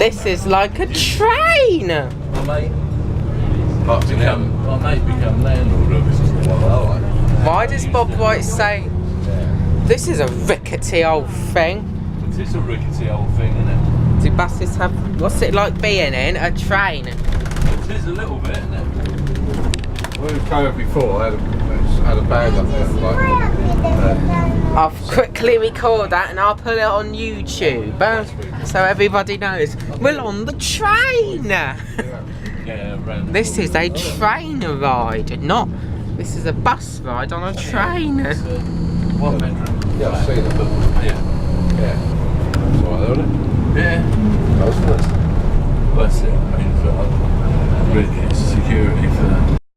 This is like a train. My mate become landlord of it. Why does Bob White say this is a rickety old thing? It is a rickety old thing, isn't it? Do buses have, what's it like being in a train? It is a little bit, isn't it? When we came over before, I had a bag up there. I'll quickly record that and I'll put it on YouTube so everybody knows we're on the train. Yeah, around. This is a train ride, not. This is a bus ride on a train. It's one bedroom. Yeah, I've seen it. Yeah. Yeah. That's all right, isn't it? Yeah. That's nice. That's it. I mean, really, it's security for